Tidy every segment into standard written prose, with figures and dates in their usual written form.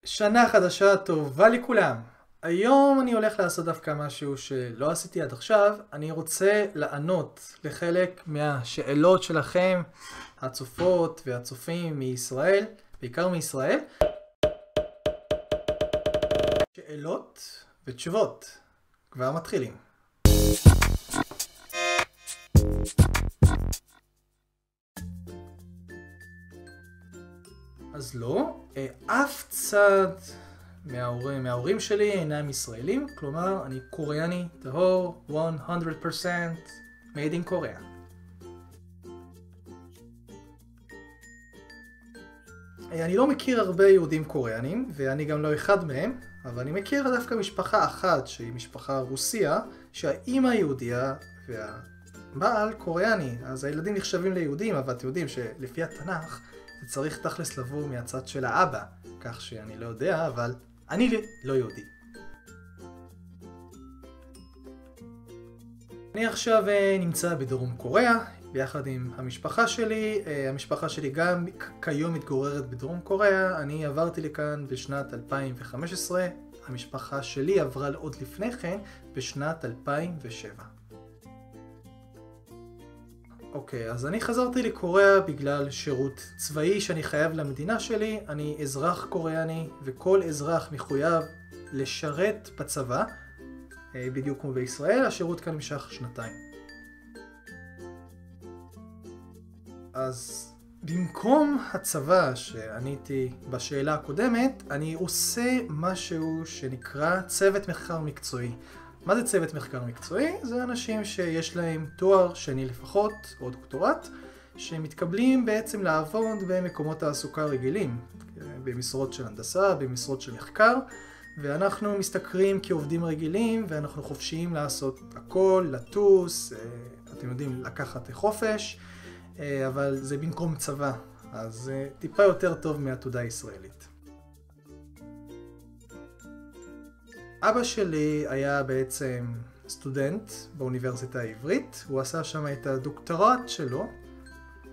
שנה חדשה טובה לכולם. היום אני הולך לעשות דווקא משהו שלא עשיתי עד עכשיו. אני רוצה לענות לחלק מהשאלות שלכם, הצופות והצופים מישראל, בעיקר מישראל. שאלות ותשובות. כבר מתחילים. אז לא, אף צד מההורים שלי אינם ישראלים, כלומר אני קוריאני טהור, 100% made in Korea. אני לא מכיר הרבה יהודים קוריאנים, ואני גם לא אחד מהם, אבל אני מכיר דווקא משפחה אחת שהיא משפחה רוסיה, שהאימא יהודיה והבעל קוריאני, אז הילדים נחשבים ליהודים, אבל אתם יודעים שלפי התנ"ך זה צריך תכלס לבוא מהצד של האבא, כך שאני לא יודע, אבל אני לא יהודי. אני עכשיו נמצא בדרום קוריאה, ביחד עם המשפחה שלי. המשפחה שלי גם כיום מתגוררת בדרום קוריאה. אני עברתי לכאן בשנת 2015, המשפחה שלי עברה עוד לפני כן בשנת 2007. אוקיי, אז אני חזרתי לקוריאה בגלל שירות צבאי שאני חייב למדינה שלי. אני אזרח קוריאני, וכל אזרח מחויב לשרת בצבא, בדיוק כמו בישראל. השירות כאן נמשך 2 שנים. אז במקום הצבא שעניתי בשאלה הקודמת, אני עושה משהו שנקרא צוות מחקר מקצועי. מה זה צוות מחקר מקצועי? זה אנשים שיש להם תואר שני לפחות, או דוקטורט, שמתקבלים בעצם לעבוד במקומות תעסוקה רגילים, במשרות של הנדסה, במשרות של מחקר, ואנחנו משתכרים כעובדים רגילים, ואנחנו חופשיים לעשות הכל, לטוס, אתם יודעים, לקחת חופש, אבל זה במקום צבא, אז זה טיפה יותר טוב מהתעודה הישראלית. אבא שלי היה בעצם סטודנט באוניברסיטה העברית. הוא עשה שם את הדוקטורט שלו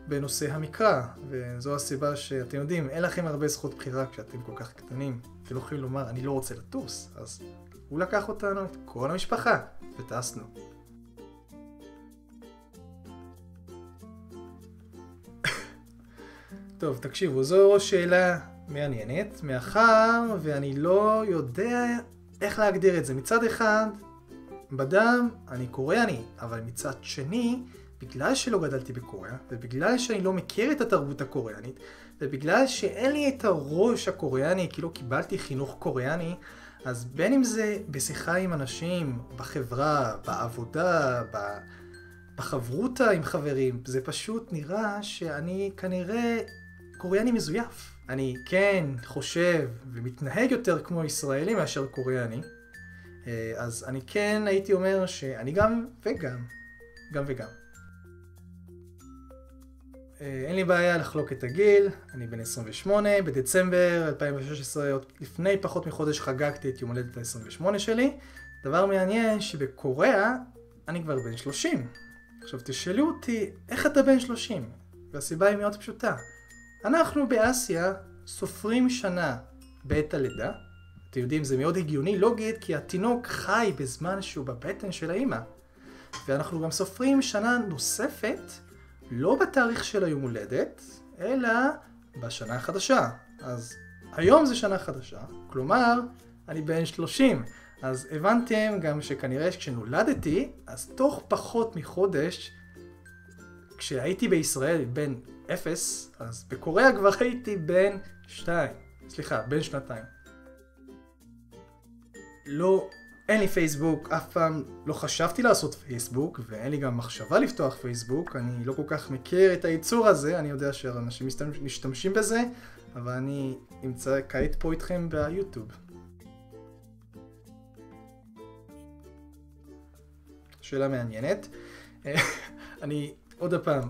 בנושא המקרא, וזו הסיבה שאתם יודעים, אין לכם הרבה זכות בחירה כשאתם כל כך קטנים. אתם לא יכולים לומר, אני לא רוצה לטוס, אז הוא לקח אותנו, את כל המשפחה, וטסנו. טוב, תקשיבו, זו שאלה מעניינת, מאחר ואני לא יודע איך להגדיר את זה. מצד אחד, בדם אני קוריאני, אבל מצד שני, בגלל שלא גדלתי בקוריאה, ובגלל שאני לא מכיר את התרבות הקוריאנית, ובגלל שאין לי את הראש הקוריאני, כי לא קיבלתי חינוך קוריאני, אז בין אם זה בשיחה עם אנשים, בחברה, בעבודה, בחברותה עם חברים, זה פשוט נראה שאני כנראה קוריאני מזויף. אני כן חושב ומתנהג יותר כמו ישראלי מאשר קוריאני, אז אני כן הייתי אומר שאני גם וגם, גם וגם. אין לי בעיה לחלוק את הגיל, אני בן 28, בדצמבר 2016, עוד לפני פחות מחודש חגגתי את יום הולדת ה-28 שלי. דבר מעניין שבקוריאה אני כבר בן 30. עכשיו תשאלו אותי, איך אתה בן 30? והסיבה היא מאוד פשוטה. אנחנו באסיה סופרים שנה בעת הלידה. אתם יודעים, זה מאוד הגיוני, לוגית, כי התינוק חי בזמן שהוא בבטן של האמא. ואנחנו גם סופרים שנה נוספת, לא בתאריך של היום הולדת, אלא בשנה החדשה. אז היום זה שנה חדשה, כלומר, אני בן 30. אז הבנתם גם שכנראה כשנולדתי, אז תוך פחות מחודש, כשהייתי בישראל בן 0, אז בקוריאה כבר הייתי בן 2. סליחה, בן 2. לא, אין לי פייסבוק, אף פעם לא חשבתי לעשות פייסבוק, ואין לי גם מחשבה לפתוח פייסבוק. אני לא כל כך מכיר את הייצור הזה, אני יודע שאנשים משתמשים בזה, אבל אני אמצא כעת פה איתכם ביוטיוב. שאלה מעניינת. עוד פעם,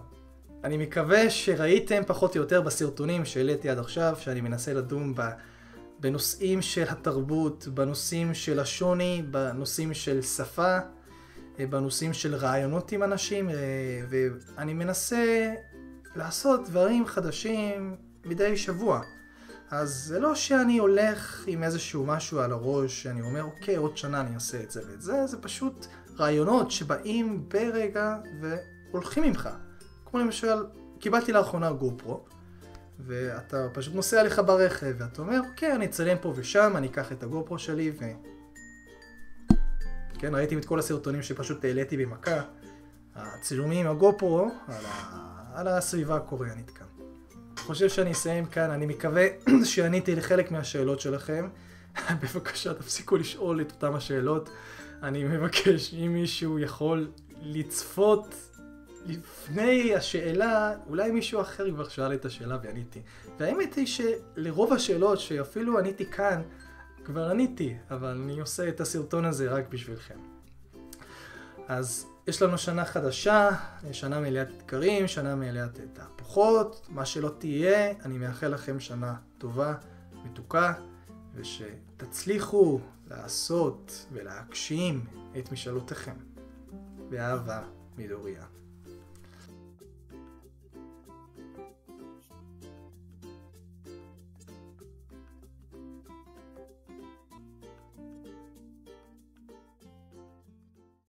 אני מקווה שראיתם פחות או יותר בסרטונים שהעליתי עד עכשיו, שאני מנסה לדון בנושאים של התרבות, בנושאים של השוני, בנושאים של שפה, בנושאים של רעיונות עם אנשים, ואני מנסה לעשות דברים חדשים מדי שבוע. אז זה לא שאני הולך עם איזשהו משהו על הראש, שאני אומר, אוקיי, עוד שנה אני אעשה את זה ואת זה, זה פשוט רעיונות שבאים ברגע והולכים ממך. כמו למשל, קיבלתי לאחרונה גופרו, ואתה פשוט נוסע לך ברכב, ואתה אומר, אוקיי, אני אצלם פה ושם, אני אקח את הגופרו שלי, כן, ראיתי את כל הסרטונים שפשוט העליתי במכה, הצילומים עם הגופרו על הסביבה הקוריאנית כאן. אני חושב שאני אסיים כאן, אני מקווה שעניתי לחלק מהשאלות שלכם. בבקשה, תפסיקו לשאול את אותם השאלות. אני מבקש, אם מישהו יכול לצפות לפני השאלה, אולי מישהו אחר כבר שאל את השאלה ועניתי. והאמת היא שלרוב השאלות שאפילו עניתי כאן, כבר עניתי, אבל אני עושה את הסרטון הזה רק בשבילכם. אז יש לנו שנה חדשה, שנה מלאת אתגרים, שנה מלאת תהפוכות, מה שלא תהיה, אני מאחל לכם שנה טובה, מתוקה, ושתצליחו לעשות ולהגשים את משאלותיכם. באהבה מדוריה.